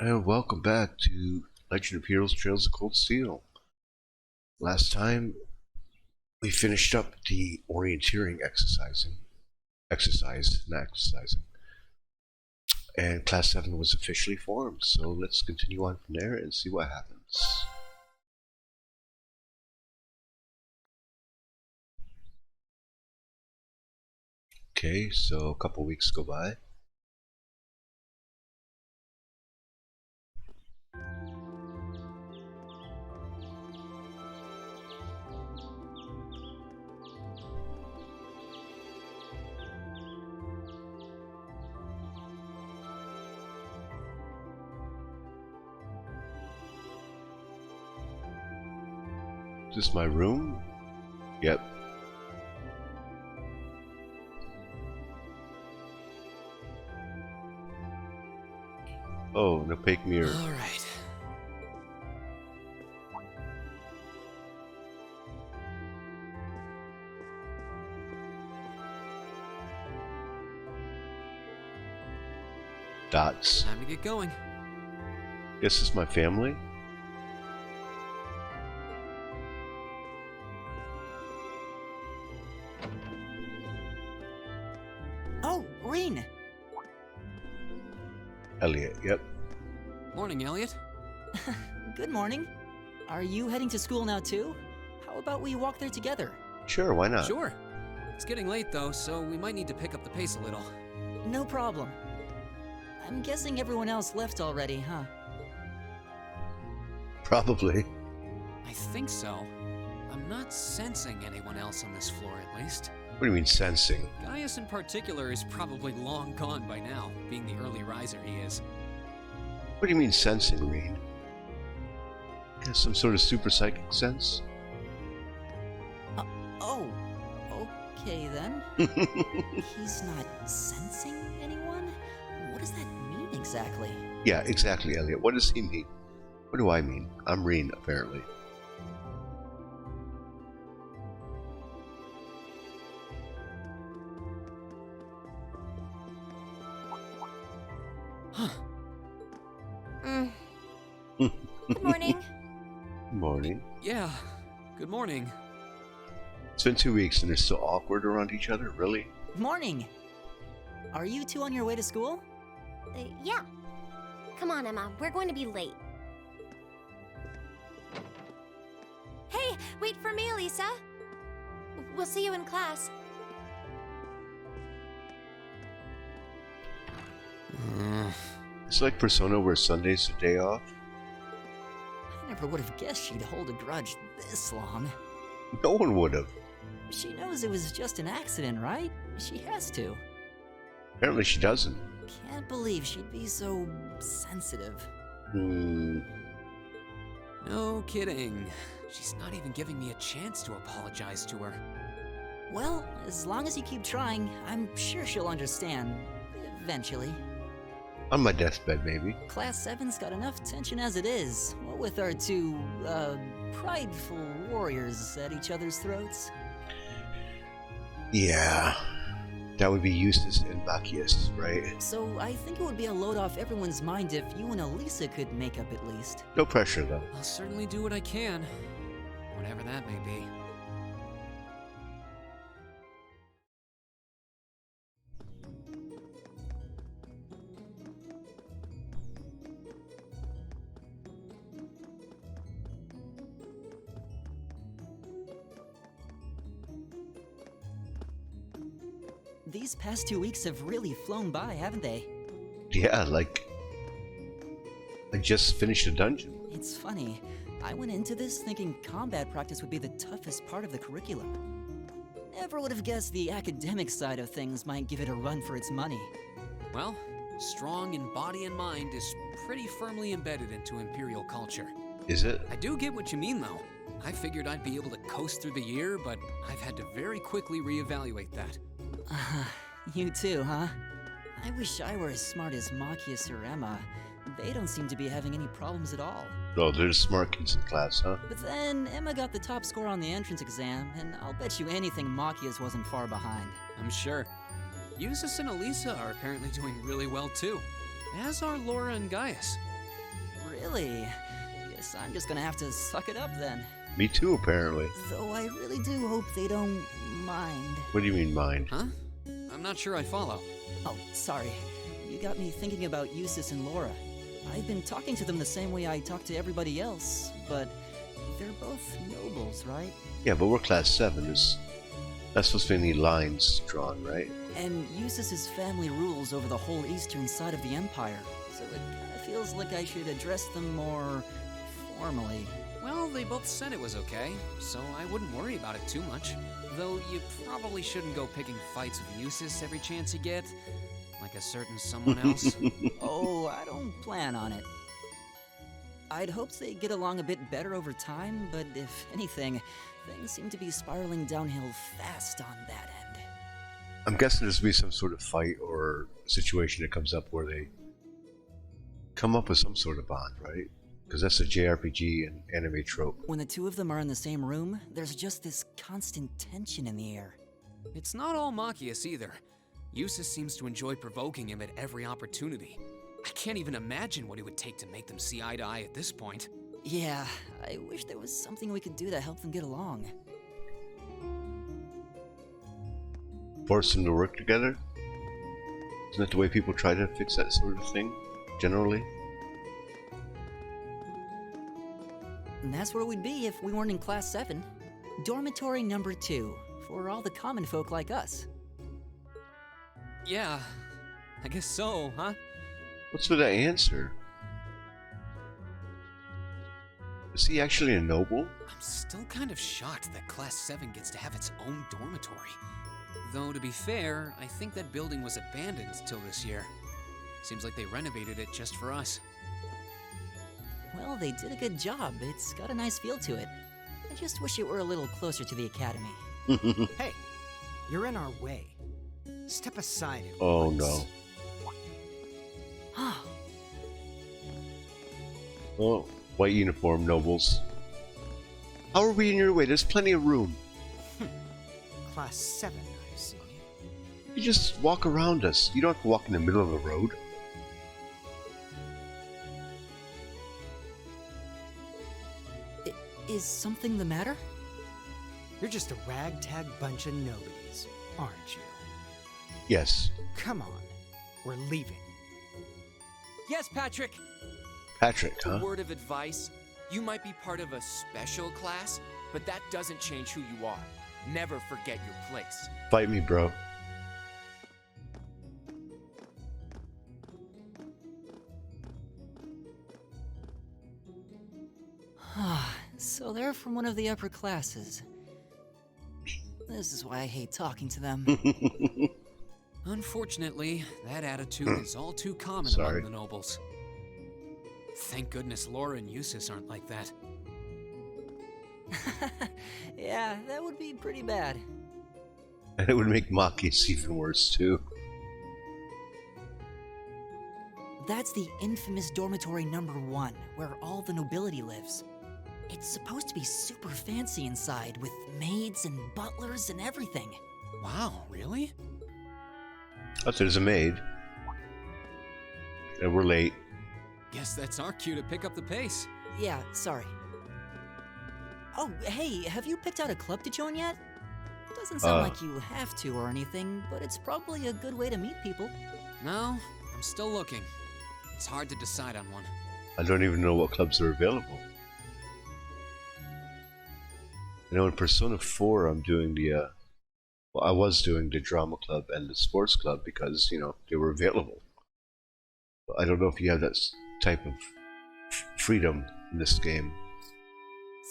And welcome back to Legend of Heroes Trails of Cold Steel. Last time we finished up the orienteering exercising, and Class 7 was officially formed, so let's continue on from there and see what happens. Okay, so a couple weeks go by. Is this my room? Yep. Oh, an opaque mirror. All right. Dots. Time to get going. Guess this is my family? Oh, Reen! Elliot, yep. Morning, Elliot. Good morning. Are you heading to school now too? How about we walk there together? Sure, why not? Sure. It's getting late though, so we might need to pick up the pace a little. No problem. I'm guessing everyone else left already, huh? Probably. I think so. I'm not sensing anyone else on this floor, at least. What do you mean sensing? Gaius in particular is probably long gone by now, being the early riser he is. What do you mean sensing, Reed? Got some sort of super psychic sense? Oh, okay then. He's not sensing anyone? What does that mean exactly? Yeah, exactly, Elliot. What does he mean? What do I mean? I'm Reen, apparently. Huh. Good morning. Good morning. Yeah. Good morning. It's been 2 weeks and they're still awkward around each other? Really? Morning! Are you two on your way to school? Yeah. Come on, Emma. We're going to be late. Hey, wait for me, Lisa. We'll see you in class. It's like Persona where Sunday's a day off. I never would have guessed she'd hold a grudge this long. No one would have. She knows it was just an accident, right? She has to. Apparently she doesn't. Can't believe she'd be so sensitive. No kidding. She's not even giving me a chance to apologize to her. Well, as long as you keep trying, I'm sure she'll understand. Eventually. On my deathbed, maybe. Class 7's got enough tension as it is. What with our two, prideful warriors at each other's throats. Yeah. That would be Eustace and Bacchius, right? So I think it would be a load off everyone's mind if you and Elisa could make up at least. No pressure, though. I'll certainly do what I can, whatever that may be. These past 2 weeks have really flown by, haven't they? Yeah, like... I just finished a dungeon. It's funny. I went into this thinking combat practice would be the toughest part of the curriculum. Never would have guessed the academic side of things might give it a run for its money. Well, strong in body and mind is pretty firmly embedded into Imperial culture. Is it? I do get what you mean, though. I figured I'd be able to coast through the year, but I've had to very quickly reevaluate that. You too, huh? I wish I were as smart as Machias or Emma. They don't seem to be having any problems at all. Oh, there's smart kids in class, huh? But then Emma got the top score on the entrance exam, and I'll bet you anything Machias wasn't far behind. I'm sure. Eustace and Elisa are apparently doing really well too, as are Laura and Gaius. Really? Guess I'm just gonna have to suck it up then. Me too, apparently. Though I really do hope they don't mind. What do you mean, mind? Huh? I'm not sure I follow. Oh, sorry. You got me thinking about Eustace and Laura. I've been talking to them the same way I talk to everybody else, but they're both nobles, right? Yeah, but we're class 7. There's not supposed to be any lines drawn, right? And Eustace's family rules over the whole eastern side of the Empire, so it kind of feels like I should address them more formally. Well, they both said it was okay, so I wouldn't worry about it too much. Though you probably shouldn't go picking fights with Eustace every chance you get, like a certain someone else. Oh, I don't plan on it. I'd hoped they'd get along a bit better over time, but if anything, things seem to be spiraling downhill fast on that end. I'm guessing there's going to be some sort of fight or situation that comes up where they come up with some sort of bond, right? Because that's a JRPG and anime trope. When the two of them are in the same room, there's just this constant tension in the air. It's not all Machias either. Eustace seems to enjoy provoking him at every opportunity. I can't even imagine what it would take to make them see eye to eye at this point. Yeah, I wish there was something we could do to help them get along. Force them to work together? Isn't that the way people try to fix that sort of thing, generally? And that's where we'd be if we weren't in Class 7. Dormitory number 2, for all the common folk like us. Yeah, I guess so, huh? What's with that answer? Is he actually a noble? I'm still kind of shocked that Class 7 gets to have its own dormitory. Though, to be fair, I think that building was abandoned till this year. Seems like they renovated it just for us. Well, they did a good job. It's got a nice feel to it. I just wish it were a little closer to the academy. Hey, you're in our way. Step aside at Oh once. no. Ah, Oh, white uniform nobles. How are we in your way? There's plenty of room. Class 7, I see. You just walk around us. You don't have to walk in the middle of the road. is something the matter? You're just a ragtag bunch of nobodies, aren't you? Yes. Come on, we're leaving. Yes, Patrick! Patrick, A huh? word of advice. You might be part of a special class, but that doesn't change who you are. Never forget your place. Fight me, bro. So they're from one of the upper classes. This is why I hate talking to them. Unfortunately, that attitude is all too common Sorry. among the nobles. Thank goodness Laura and Eustace aren't like that. Yeah, that would be pretty bad. And it would make Machias even worse, too. That's the infamous dormitory number 1, where all the nobility lives. It's supposed to be super fancy inside, with maids and butlers and everything. Wow, really? Oh, there's a maid. And we're late. Guess that's our cue to pick up the pace. Yeah, sorry. Oh, hey, have you picked out a club to join yet? Doesn't sound like you have to or anything, but it's probably a good way to meet people. No, I'm still looking. It's hard to decide on one. I don't even know what clubs are available. You know, in Persona 4, I'm doing the, well, I was doing the drama club and the sports club because, you know, they were available. But I don't know if you have that type of freedom in this game.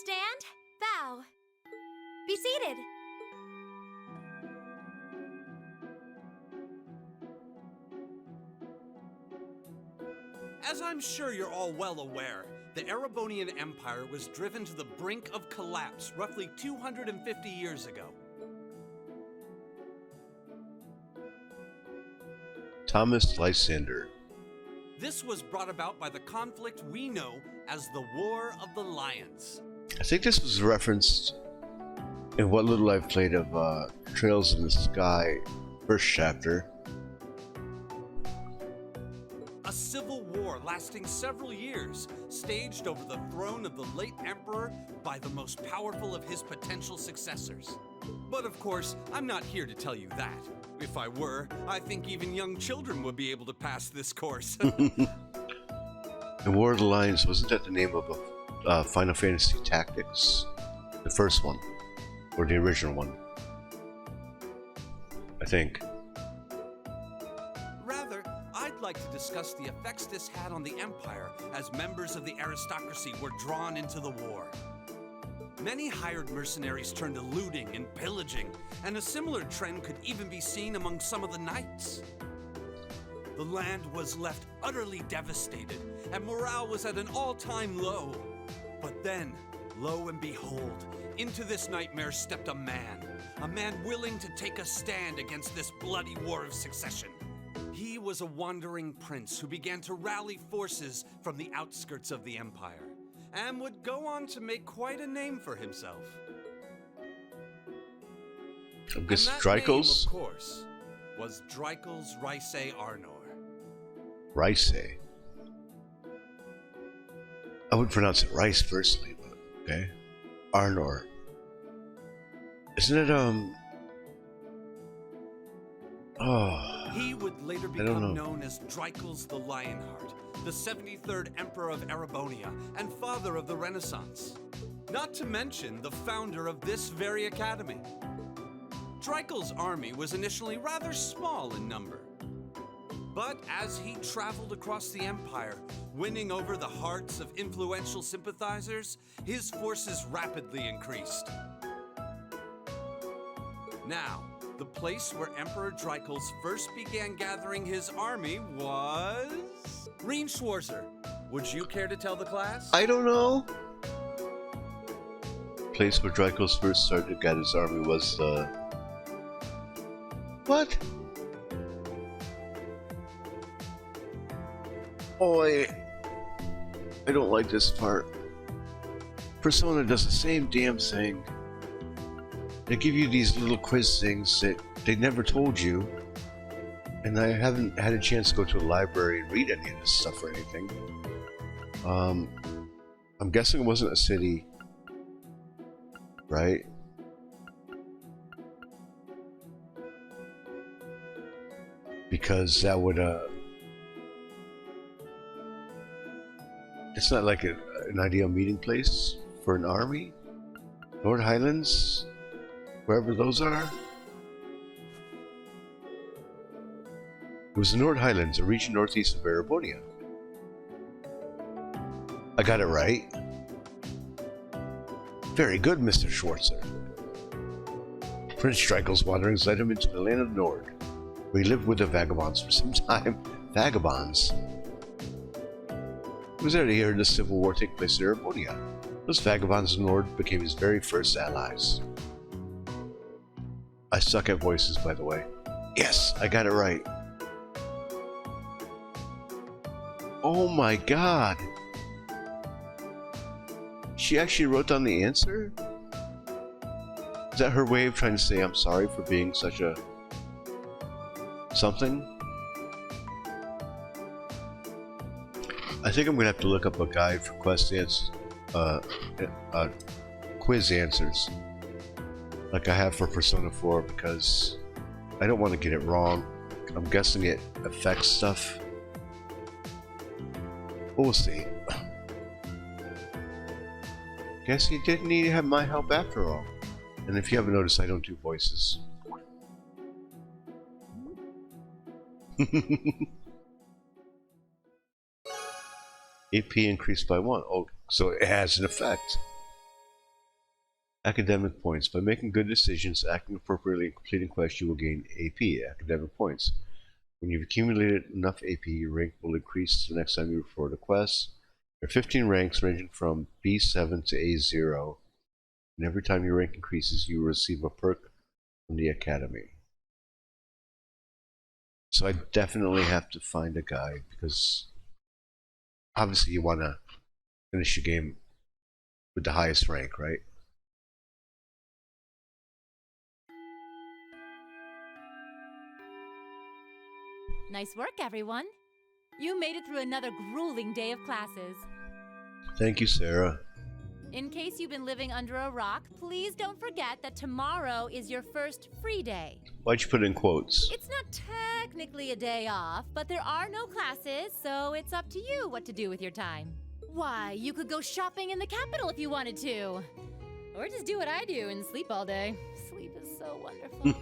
Stand, bow. Be seated. As I'm sure you're all well aware, the Erebonian Empire was driven to the brink of collapse roughly 250 years ago. Thomas Lysander. This was brought about by the conflict we know as the War of the Lions. I think this was referenced in what little I've played of Trails in the Sky, first chapter. A civil war lasting several years, staged over the throne of the late emperor by the most powerful of his potential successors. But of course, I'm not here to tell you that. If I were, I think even young children would be able to pass this course. And War of the Lions, wasn't that the name of a Final Fantasy Tactics? The first one. Or the original one? I think. Rather, I'd like to discuss the effects this had on the Empire as members of the aristocracy were drawn into the war. Many hired mercenaries turned to looting and pillaging, and a similar trend could even be seen among some of the knights. The land was left utterly devastated, and morale was at an all-time low. But then, lo and behold, into this nightmare stepped a man willing to take a stand against this bloody war of succession. He was a wandering prince who began to rally forces from the outskirts of the Empire, and would go on to make quite a name for himself. I guess And that Drycles? name, of course, was Drycles Rice Arnor. Rice. I would pronounce it Rice personally, but okay. Arnor. Isn't it, Oh. He would later I don't become know. known as Drycles the Lionheart, the 73rd Emperor of Erebonia and father of the Renaissance. Not to mention the founder of this very academy. Drycles' army was initially rather small in number. But as he traveled across the Empire, winning over the hearts of influential sympathizers, his forces rapidly increased. Now, the place where Emperor Drycles first began gathering his army was... Greenschwarzer. Would you care to tell the class? I don't know. Place where Drycles first started to gather his army was the... What? Oh, I don't like this part. Persona does the same damn thing. They give you these little quiz things that they never told you, and I haven't had a chance to go to a library and read any of this stuff or anything. I'm guessing it wasn't a city, right? Because that would, it's not like an ideal meeting place for an army? North Highlands? Wherever those are? It was the North Highlands, a region northeast of Erebonia. I got it right. Very good, Mr. Schwarzer. Prince Drycles' wanderings led him into the land of the Nord, where he lived with the vagabonds for some time. Vagabonds? It was there that he heard the civil war take place in Erebonia. Those vagabonds of the Nord became his very first allies. I suck at voices, by the way. Yes, I got it right. Oh my god! She actually wrote down the answer? Is that her way of trying to say I'm sorry for being such a... something? I think I'm gonna have to look up a guide for quiz answers. Like I have for Persona 4, because I don't want to get it wrong. I'm guessing it affects stuff. But we'll see. Guess you didn't need to have my help after all. And if you haven't noticed, I don't do voices. AP increased by 1. Oh, so it has an effect. Academic points. By making good decisions, acting appropriately, and completing quests, you will gain AP, academic points. When you've accumulated enough AP, your rank will increase the next time you record a quest. There are 15 ranks ranging from B7 to A0, and every time your rank increases, you will receive a perk from the Academy. So I definitely have to find a guide, because obviously you want to finish your game with the highest rank, right? Nice work, everyone. You made it through another grueling day of classes. Thank you, Sarah. In case you've been living under a rock, please don't forget that tomorrow is your first free day. Why'd you put it in quotes? It's not technically a day off, but there are no classes, so it's up to you what to do with your time. Why, you could go shopping in the capital if you wanted to. Or just do what I do and sleep all day. Sleep is so wonderful.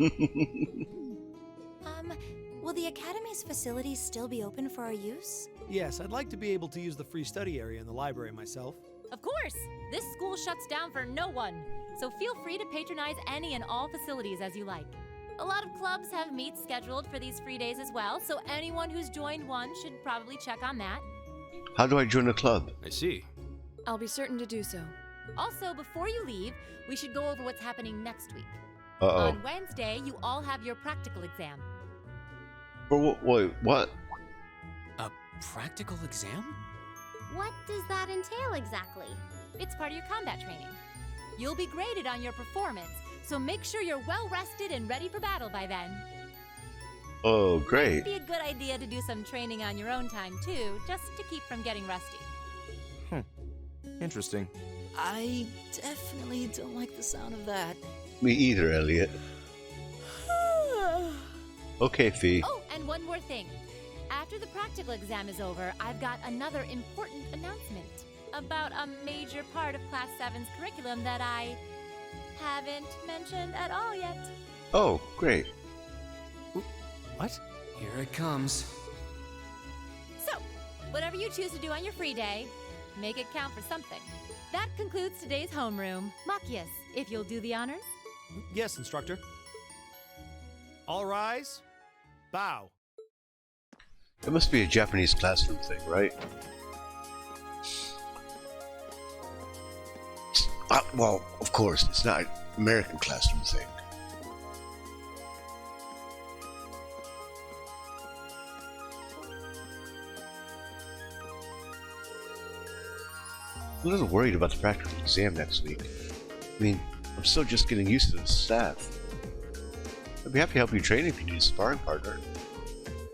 Will the Academy's facilities still be open for our use? Yes, I'd like to be able to use the free study area in the library myself. Of course! This school shuts down for no one, so feel free to patronize any and all facilities as you like. A lot of clubs have meets scheduled for these free days as well, so anyone who's joined one should probably check on that. How do I join a club? I see. I'll be certain to do so. Also, before you leave, we should go over what's happening next week. Uh-oh. On Wednesday, you all have your practical exam. Wait, what? A practical exam? What does that entail exactly? It's part of your combat training. You'll be graded on your performance, so make sure you're well rested and ready for battle by then. Oh, great. It'd be a good idea to do some training on your own time too, just to keep from getting rusty. Interesting. I definitely don't like the sound of that. Me either, Elliot. Okay, Fee. Oh, and one more thing. After the practical exam is over, I've got another important announcement about a major part of Class 7's curriculum that I haven't mentioned at all yet. Oh, great. What? Here it comes. So, whatever you choose to do on your free day, make it count for something. That concludes today's homeroom. Machias, if you'll do the honors. Yes, instructor. All rise. Bow. It must be a Japanese classroom thing, right? Well, of course, it's not an American classroom thing. I'm a little worried about the practical exam next week. I mean, I'm still just getting used to the staff. I'd be happy to help you train if you need a sparring partner.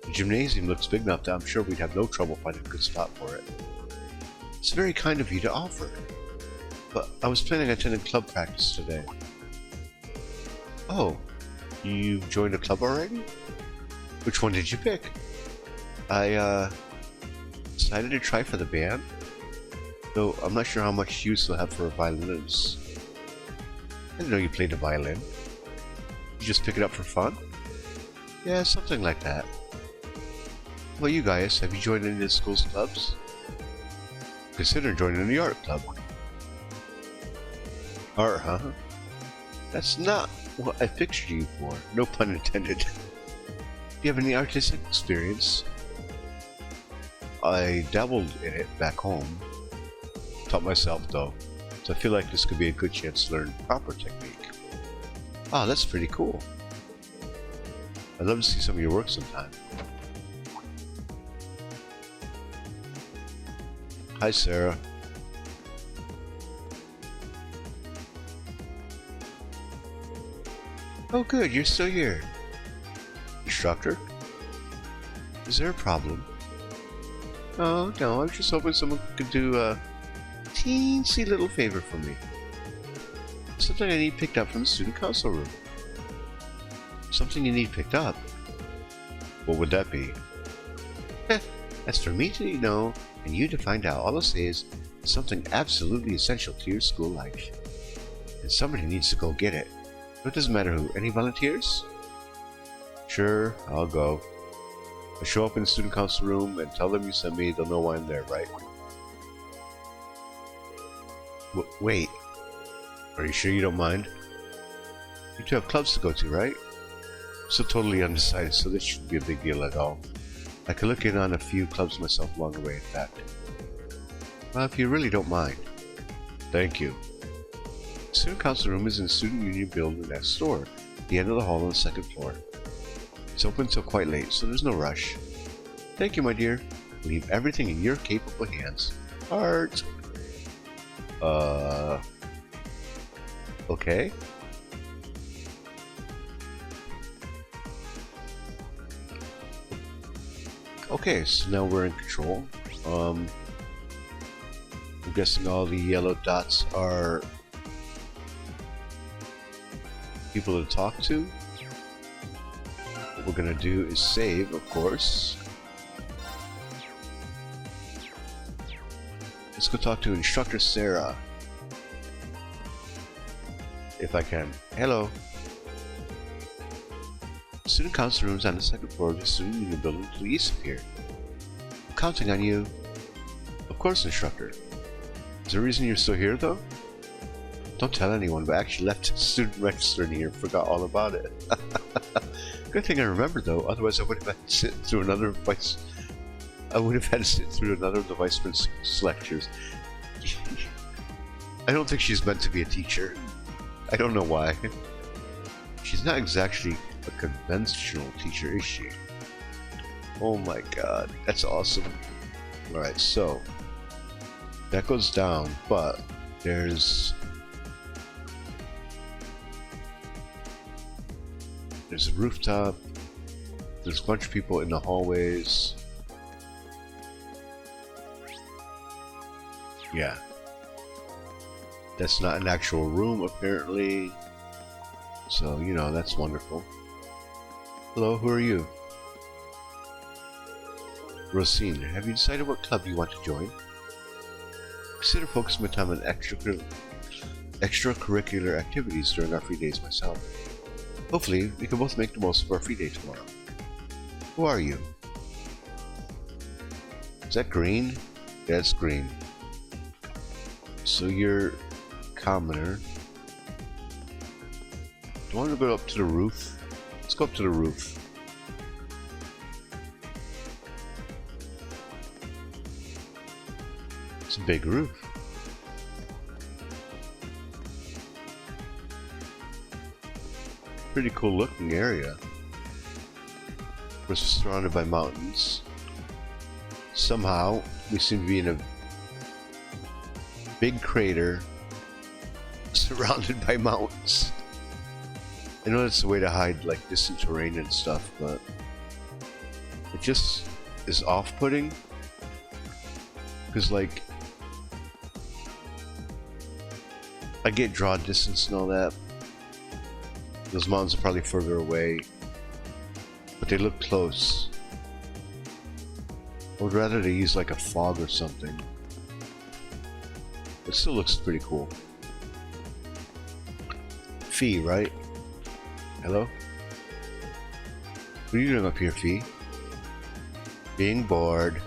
The gymnasium looks big enough that I'm sure we'd have no trouble finding a good spot for it. It's very kind of you to offer. But I was planning on attending club practice today. Oh, you joined a club already? Which one did you pick? I decided to try for the band, though I'm not sure how much use they'll have for a violinist. I didn't know you played the violin. You just pick it up for fun? Yeah, something like that. Well, you guys, have you joined any of the school's clubs? Consider joining the art club. Art, huh? That's not what I pictured you for. No pun intended. Do you have any artistic experience? I dabbled in it back home. Taught myself though, so I feel like this could be a good chance to learn proper technique. Ah, that's pretty cool. I'd love to see some of your work sometime. Hi, Sarah. Oh good, you're still here. Instructor? Is there a problem? Oh no, I was just hoping someone could do a teensy little favor for me. Something I need picked up from the student council room. Something you need picked up? What would that be? That's for me to know and you to find out. All I'll say is something absolutely essential to your school life. And somebody needs to go get it. But it doesn't matter who. Any volunteers? Sure, I'll go. I'll show up in the student council room and tell them you sent me. They'll know why I'm there, right? Wait. Are you sure you don't mind? You two have clubs to go to, right? I'm still totally undecided, so this shouldn't be a big deal at all. I could look in on a few clubs myself along the way, in fact. Well, if you really don't mind. Thank you. The student council room is in the student union building next door, at the end of the hall on the second floor. It's open until quite late, so there's no rush. Thank you, my dear. Leave everything in your capable hands. Art. Okay. Okay, so now we're in control. I'm guessing all the yellow dots are people to talk to. What we're gonna do is save, of course. Let's go talk to Instructor Sarah. If I can. Hello. Student council rooms on the second floor of the student union building to the east of here. I'm counting on you. Of course, Instructor. Is there a reason you're still here, though? Don't tell anyone, but I actually left the student register in here and forgot all about it. Good thing I remembered, though, otherwise I would have had to sit through another of the vice principal's lectures. I don't think she's meant to be a teacher. I don't know why. She's not exactly a conventional teacher, is she? Oh my god, that's awesome. Alright, so that goes down, but there's a rooftop, there's a bunch of people in the hallways. Yeah. That's not an actual room, apparently. So, you know, that's wonderful. Hello, who are you? Rosine, have you decided what club you want to join? Consider focusing my time on extracurricular activities during our free days myself. Hopefully, we can both make the most of our free day tomorrow. Who are you? Is that green? Yeah, it's green. So you're commoner. Do I want to go up to the roof? Let's go up to the roof. It's a big roof. Pretty cool looking area. We're surrounded by mountains. Somehow, we seem to be in a big crater surrounded by mountains. I know that's the way to hide like distant terrain and stuff, but it just is off-putting. Because like, I get draw distance and all that. Those mountains are probably further away, but they look close. I would rather they use like a fog or something. It still looks pretty cool. Fee, right? Hello? What are you doing up here, Fee? Being bored.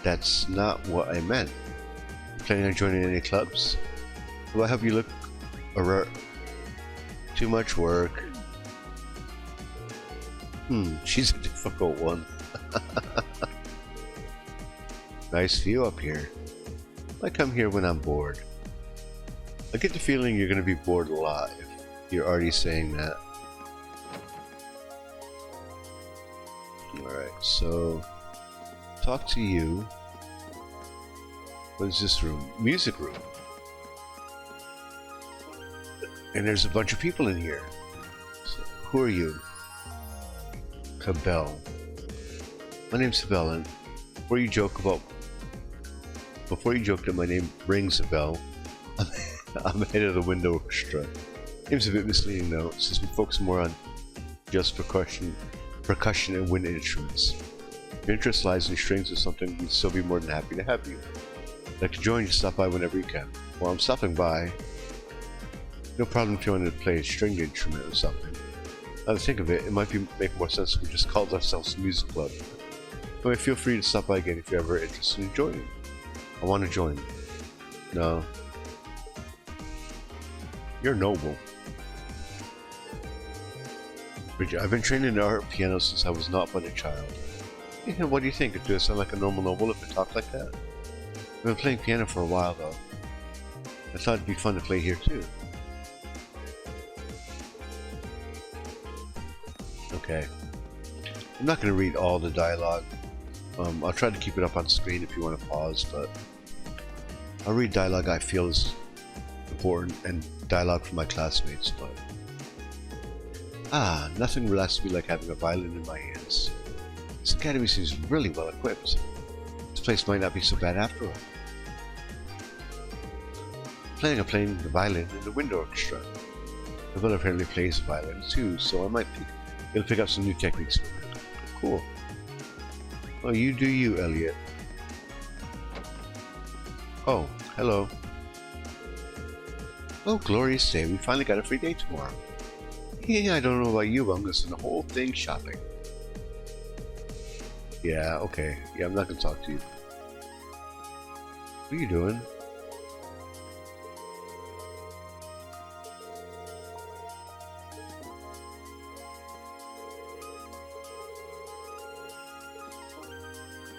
That's not what I meant. Planning on joining any clubs? Will I help you look around? Too much work. She's a difficult one. Nice view up here. I come here when I'm bored. I get the feeling you're going to be bored a lot if you're already saying that. Alright, so talk to you. What is this room? Music room. And there's a bunch of people in here. So, who are you? Cabell. My name's Cabell, and before you joke that my name rings a bell, I'm head of the window orchestra. Name's a bit misleading though, since we focus more on just percussion and wind instruments. If your interest lies in strings or something, we'd still be more than happy to have you. I'd like to join you, stop by whenever you can. While I'm stopping by, no problem if you wanted to play a stringed instrument or something. Now to think of it, it might make more sense if we just called ourselves a music club. But feel free to stop by again if you're ever interested in joining. I want to join. No. You're noble. I've been trained in the art of piano since I was not but a child. Yeah, what do you think? Do I sound like a normal noble if I talk like that? I've been playing piano for a while though. I thought it'd be fun to play here too. Okay. I'm not going to read all the dialogue. I'll try to keep it up on screen if you want to pause, but I'll read dialogue I feel is important and dialogue from my classmates, but nothing relaxes me like having a violin in my hands. This academy seems really well equipped. This place might not be so bad after all. Planning on playing the violin in the wind orchestra. The villain apparently plays the violin too, so I might be able to pick up some new techniques from it. Cool. Well, you do you, Elliot. Oh, hello. Oh, glorious day. We finally got a free day tomorrow. Yeah, I don't know about you, but I'm going to send the whole thing shopping. Yeah, okay. Yeah, I'm not going to talk to you. What are you doing?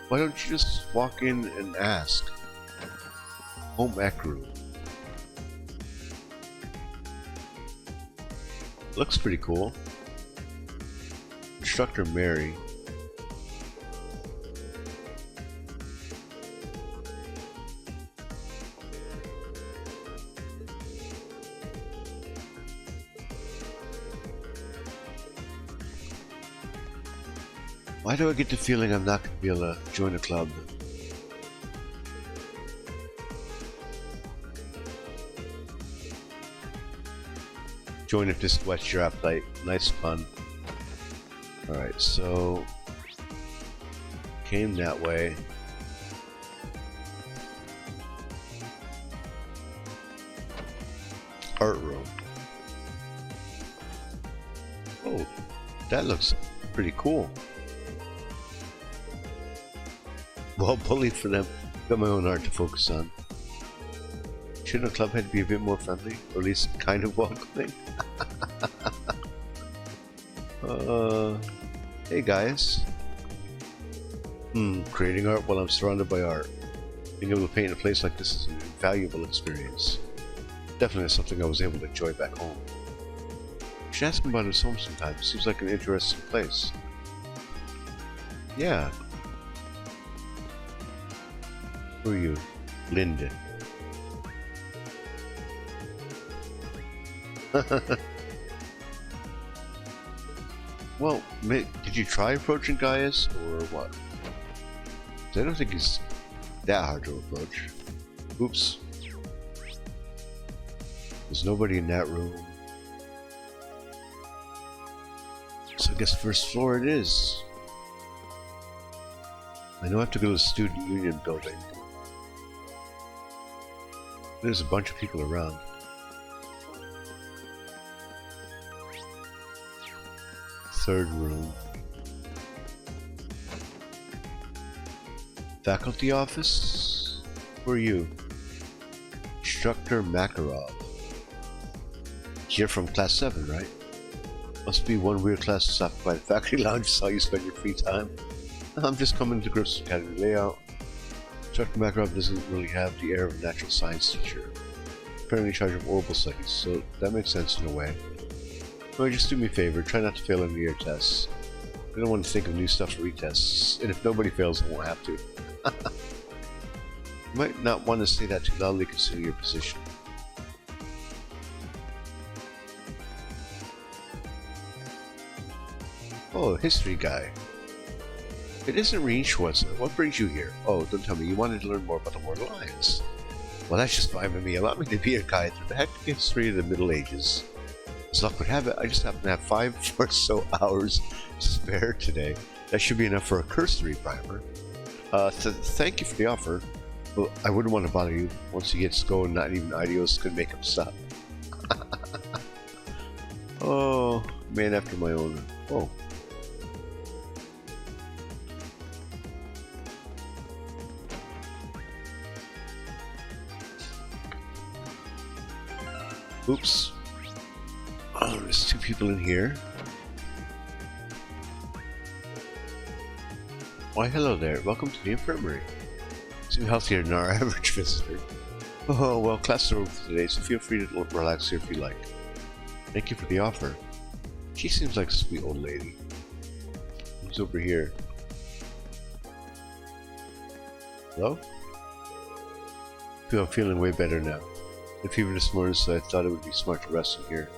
Why don't you just walk in and ask? Home ec room. Looks pretty cool. Instructor Mary. Why do I get the feeling I'm not going to be able to join a club? Join if this whets your appetite. Nice pun. Alright, so... came that way. Art room. Oh, that looks pretty cool. Well, bullied for them. Got my own art to focus on. Shouldn't a clubhead be a bit more friendly? Or at least kind of welcoming? Hey guys. Creating art while I'm surrounded by art. Being able to paint in a place like this is an invaluable experience. Definitely something I was able to enjoy back home. You should ask him about his home sometime. Seems like an interesting place. Yeah. Who are you? Lyndon. Well, did you try approaching Gaius, or what? I don't think he's that hard to approach. Oops. There's nobody in that room. So I guess first floor it is. I know I have to go to the student union building. There's a bunch of people around. Third room. Faculty office? Who are you? Instructor Makarov. You're from class 7, right? Must be one weird class that's occupied by the faculty lounge. Saw you spend your free time. I'm just coming to grips with academy layout. Instructor Makarov doesn't really have the air of a natural science teacher. Apparently in charge of oral studies, so that makes sense in a way. No, just do me a favor, try not to fail any of your tests. I don't want to think of new stuff for retests, and if nobody fails, I won't have to. You might not want to say that too loudly considering your position. Oh, history guy. It isn't Reen Schwarzer. What brings you here? Oh, don't tell me you wanted to learn more about the Mortal Alliance. Well, that's just fine with me. Allow me to be a guide through the hectic history of the Middle Ages. As luck would have it, I just happen to have 5 or so hours to spare today. That should be enough for a cursory primer. Thank you for the offer, but I wouldn't want to bother you. Once he gets going, not even Ideos could make him stop. Oh, man after my own. Oh. Oops. Oh, there's 2 people in here. Why, hello there. Welcome to the infirmary. Seem healthier than our average visitor. Oh, well, class is over for today, so feel free to relax here if you like. Thank you for the offer. She seems like a sweet old lady. Who's over here? Hello? I'm feeling way better now. The fever this morning, so I thought it would be smart to rest in here.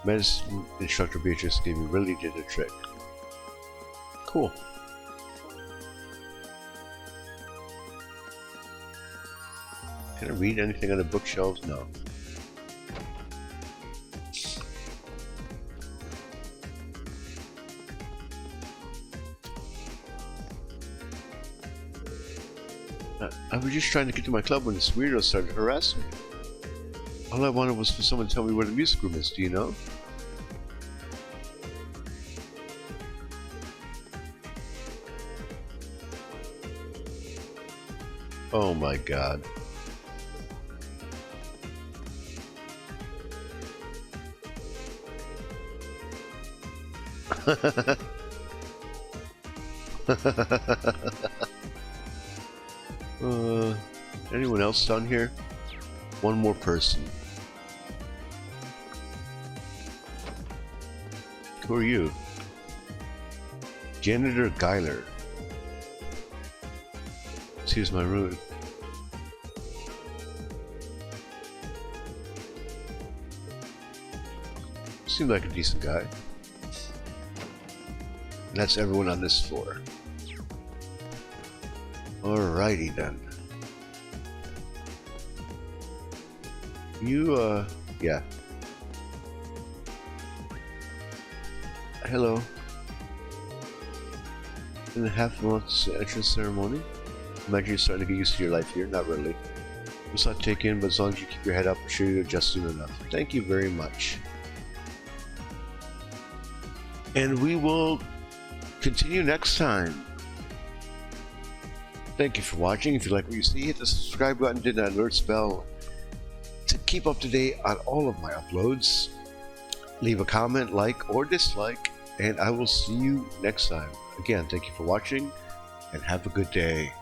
Medicine instructor Beatrice gave me really did a trick. Cool. Can I read anything on the bookshelves? No. I was just trying to get to my club when this weirdo started harassing me. All I wanted was for someone to tell me where the music room is, do you know? Oh my god. Anyone else down here? One more person. Who are you? Janitor Geiler. Here's my room. Seemed like a decent guy. And that's everyone on this floor. Alrighty then. You, yeah. Hello. In the half-month's entrance ceremony? Imagine you're starting to get used to your life here. Not really. It's not take in, but as long as you keep your head up, I'm sure you're just soon enough. Thank you very much. And we will continue next time. Thank you for watching. If you like what you see, hit the subscribe button, hit that alerts bell to keep up to date on all of my uploads. Leave a comment, like, or dislike, and I will see you next time. Again, thank you for watching, and have a good day.